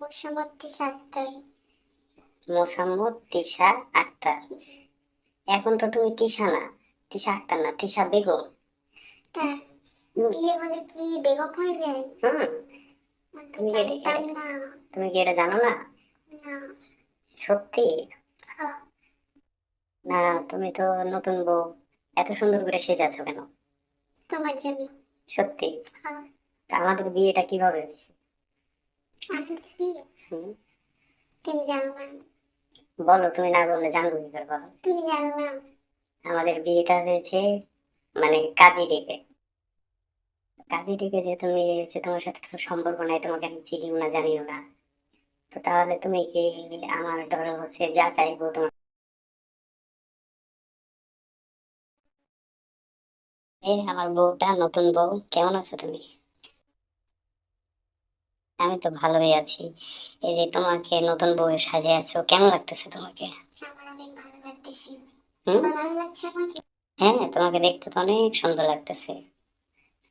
মোসাম্মদ তিশা আক্তার। মোসাম্মদ তিশা আক্তার। এখন তো তুমি তিশা না, তিশা আক্তার না, তিশা বেগম। তা বিয়ে হলে কি বেগম হয়ে যায়? হুম। আমি তো তুমি কি জানতাম না। তুমি কি এটা জানো না? না। সত্যি? হ্যাঁ, না, তুমি তো নতুন বউ, এত সুন্দর করে সেজেছো কেন? তোমার জন্য। সত্যি? হ্যাঁ। তা আমাদের বিয়েটা কিভাবে হয়েছে? আমাদের বিয়ে হুম, তুমি জানো না? বলো, তুমি না বললে জানবো কি করে, বলো। তুমি জানো না? আমাদের বিয়েটা হয়েছে মানে কাজী ডেকে। কাজী ডেকে যে তুমি হচ্ছে, তোমার সাথে তো সম্পর্ক নাই, তোমাকে আমি চিনিও না জানিও না। তো তাহলে তুমি কি, আমার ধরো হচ্ছে যা চাইবো তোমার, এই আমার বউটা, নতুন বউ, কেমন আছো তুমি? আমি তো ভালোই আছি। এই যে তোমাকে নতুন বউ সাজে আছো, কেমন লাগতেছে তোমাকে? আমার অনেক ভালো লাগতেছে। হুম। তোমার ভালো লাগছে আমাকে? হ্যাঁ, তোমাকে দেখতে তো অনেক সুন্দর লাগতেছে।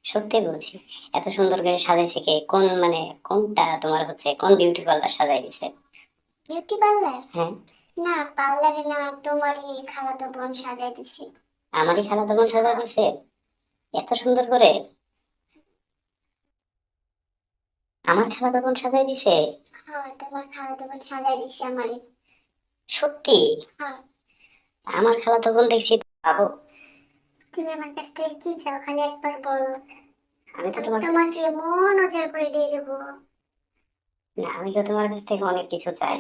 সত্যি বলছি। এত সুন্দর করে সাজাইছে কে? কোন মানে কোনটা তোমার হচ্ছে, কোন বিউটি পার্লার সাজাই দিছে? Beauty parlour? হ্যাঁ। না, পার্লারে না, তোমারই খালাতো বোন সাজাই দিছি। আমারই খালাতো বোন সাজাই দিছে? এত সুন্দর করে? আমার খালাতো বোন সাজাই দিছে? হ্যাঁ, তোমার খালাতো বোন সাজাই দিছে আমারে। সত্যি? হ্যাঁ। আমার খালাতো বোন দেখছি তো ভাবো। তুমি আমার কাছ থেকে কি চাও, খালি একবার বলো। আমি তো আমি তোমার কাছ তোমাকে মন উজাড় করে দিয়ে দেবো। না, আমি তো তোমার কাছ থেকে অনেক কিছু চাই,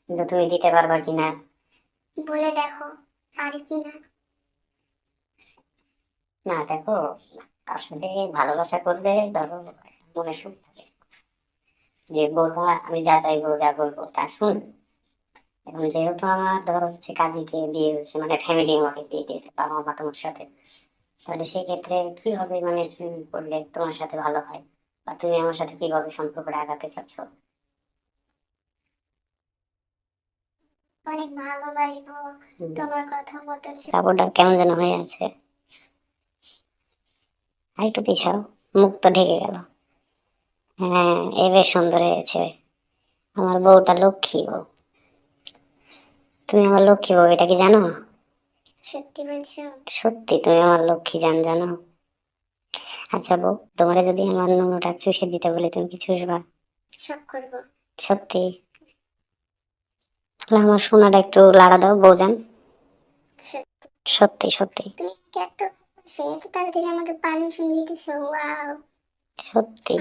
কিন্তু তুমি দিতে পারবা কিনা। বলে দেখো, পারি কিনা। না দেখো, আসলে ভালোবাসা করলে ধরো মনে সুখ থাকে, যে বলবো আমি যা চাইবো যা বলবো তা শুন। এখন যেহেতু আমার ধরো হচ্ছে কাজীকে বিয়ে হয়েছে, মানে ফ্যামিলি আমাকে বিয়ে দিয়েছে বাবা মা তোমার সাথে, তাহলে সেই ক্ষেত্রে কি হবে, মানে কি করলে তোমার সাথে ভালো হয়, বা তুমি আমার সাথে কিভাবে সম্পর্কটা আগাতে চাচ্ছ? অনেক ভালোবাসবো, তোমার কথা মতন। কাপড়টা কেমন যেন হয়ে আছে, আর একটু পিছাও, মুখ তো ঢেকে গেল। হ্যাঁ, এ বেশ সুন্দর হয়েছে। আমার বউটা লক্ষ্মী বউ। তুমি আমার লক্ষ্মী বউ, এটা কি জানো? সত্যি বলছো? সত্যি, তুমি আমার লক্ষ্মী জান, জানো? আচ্ছা বউ, তোমারে যদি আমার নুনুটা চুষে দিতে বলে, তুমি কি চুষবা? সব করবো। সত্যি? তাহলে আমার সোনাটা একটু লাড়া দাও বউজান। সত্যি। সত্যি সত্যি। তুমি এত, সে এত তাড়াতাড়ি আমাকে পারমিশন দিয়ে দিছো, ওয়াও। সত্যি।